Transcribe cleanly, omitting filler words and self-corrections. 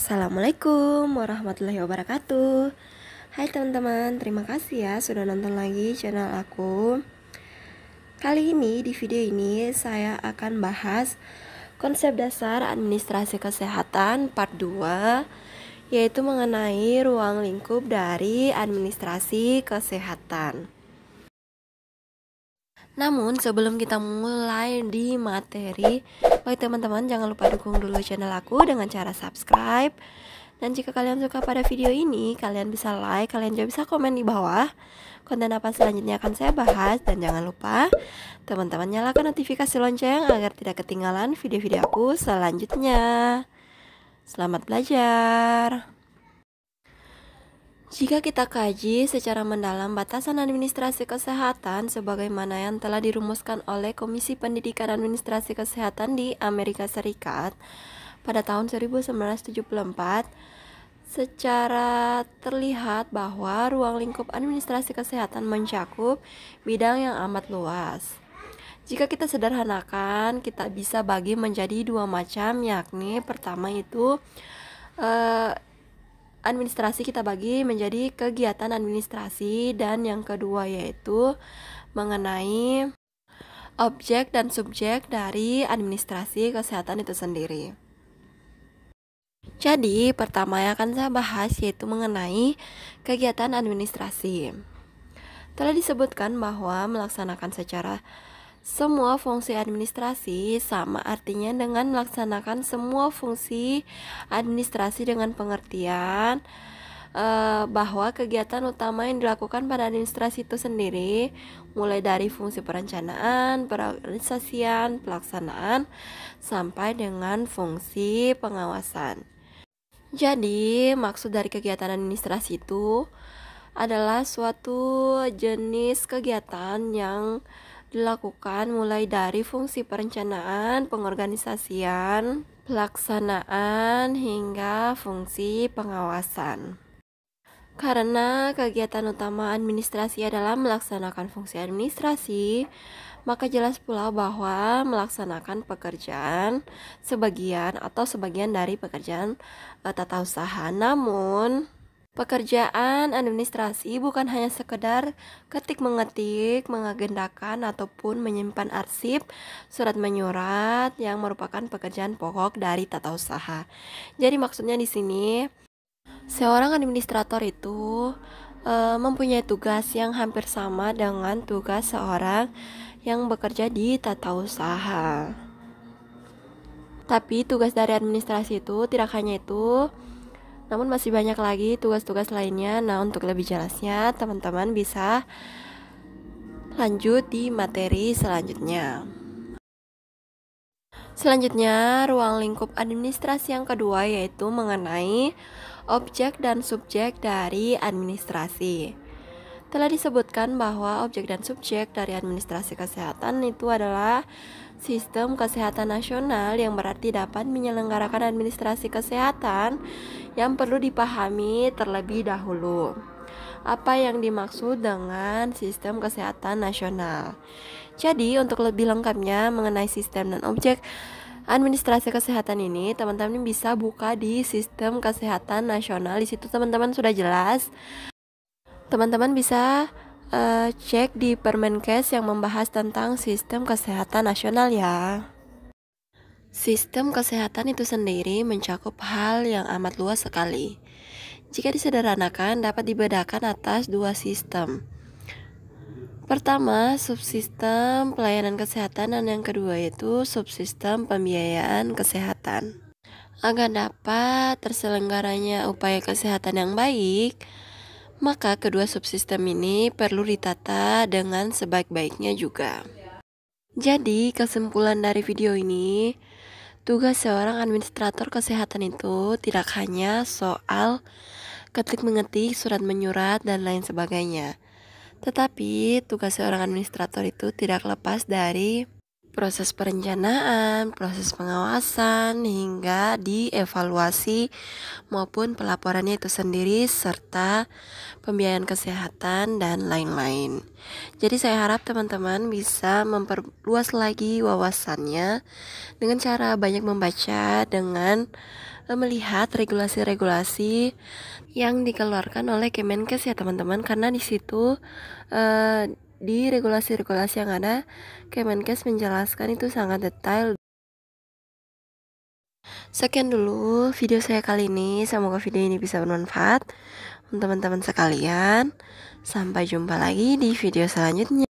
Assalamualaikum warahmatullahi wabarakatuh. Hai teman-teman, terima kasih ya sudah nonton lagi channel aku. Kali ini di video ini saya akan bahas konsep dasar administrasi kesehatan part 2, yaitu mengenai ruang lingkup dari administrasi kesehatan. Namun sebelum kita mulai di materi, bagi teman-teman jangan lupa dukung dulu channel aku dengan cara subscribe. Dan jika kalian suka pada video ini, kalian bisa like, kalian juga bisa komen di bawah konten apa selanjutnya akan saya bahas. Dan jangan lupa teman-teman nyalakan notifikasi lonceng agar tidak ketinggalan video-video aku selanjutnya. Selamat belajar. Jika kita kaji secara mendalam batasan administrasi kesehatan sebagaimana yang telah dirumuskan oleh Komisi Pendidikan Administrasi Kesehatan di Amerika Serikat pada tahun 1974, secara terlihat bahwa ruang lingkup administrasi kesehatan mencakup bidang yang amat luas. Jika kita sederhanakan, kita bisa bagi menjadi dua macam, yakni pertama itu administrasi kita bagi menjadi kegiatan administrasi, dan yang kedua yaitu mengenai objek dan subjek dari administrasi kesehatan itu sendiri. Jadi pertama yang akan saya bahas yaitu mengenai kegiatan administrasi. Telah disebutkan bahwa melaksanakan secara semua fungsi administrasi sama artinya dengan melaksanakan semua fungsi administrasi dengan pengertian bahwa kegiatan utama yang dilakukan pada administrasi itu sendiri mulai dari fungsi perencanaan, perorganisasian, pelaksanaan sampai dengan fungsi pengawasan. Jadi maksud dari kegiatan administrasi itu adalah suatu jenis kegiatan yang dilakukan mulai dari fungsi perencanaan, pengorganisasian, pelaksanaan, hingga fungsi pengawasan. Karena kegiatan utama administrasi adalah melaksanakan fungsi administrasi, maka jelas pula bahwa melaksanakan pekerjaan sebagian dari pekerjaan tata usaha. Namun pekerjaan administrasi bukan hanya sekedar ketik-mengetik, mengagendakan, ataupun menyimpan arsip surat menyurat yang merupakan pekerjaan pokok dari tata usaha. Jadi maksudnya di sini seorang administrator itu mempunyai tugas yang hampir sama dengan tugas seorang yang bekerja di tata usaha. Tapi tugas dari administrasi itu tidak hanya itu, namun masih banyak lagi tugas-tugas lainnya. Nah, untuk lebih jelasnya teman-teman bisa lanjut di materi selanjutnya. Selanjutnya, ruang lingkup administrasi yang kedua yaitu mengenai objek dan subjek dari administrasi. Telah disebutkan bahwa objek dan subjek dari administrasi kesehatan itu adalah sistem kesehatan nasional, yang berarti dapat menyelenggarakan administrasi kesehatan yang perlu dipahami terlebih dahulu. Apa yang dimaksud dengan sistem kesehatan nasional? Jadi untuk lebih lengkapnya mengenai sistem dan objek administrasi kesehatan ini, teman-teman bisa buka di sistem kesehatan nasional. Di situ teman-teman sudah jelas. Teman-teman bisa cek di Permenkes yang membahas tentang sistem kesehatan nasional ya. Sistem kesehatan itu sendiri mencakup hal yang amat luas sekali. Jika disederhanakan dapat dibedakan atas dua sistem. Pertama, subsistem pelayanan kesehatan, dan yang kedua yaitu subsistem pembiayaan kesehatan. Agar dapat terselenggaranya upaya kesehatan yang baik, maka kedua subsistem ini perlu ditata dengan sebaik-baiknya juga. Jadi kesimpulan dari video ini, tugas seorang administrator kesehatan itu tidak hanya soal ketik-mengetik, surat menyurat, dan lain sebagainya. Tetapi tugas seorang administrator itu tidak lepas dari proses perencanaan, proses pengawasan, hingga dievaluasi maupun pelaporannya itu sendiri, serta pembiayaan kesehatan dan lain-lain. Jadi saya harap teman-teman bisa memperluas lagi wawasannya dengan cara banyak membaca, dengan melihat regulasi-regulasi yang dikeluarkan oleh Kemenkes ya teman-teman, karena di situ di regulasi-regulasi yang ada Kemenkes menjelaskan itu sangat detail. Sekian dulu video saya kali ini, semoga video ini bisa bermanfaat untuk teman-teman sekalian. Sampai jumpa lagi di video selanjutnya.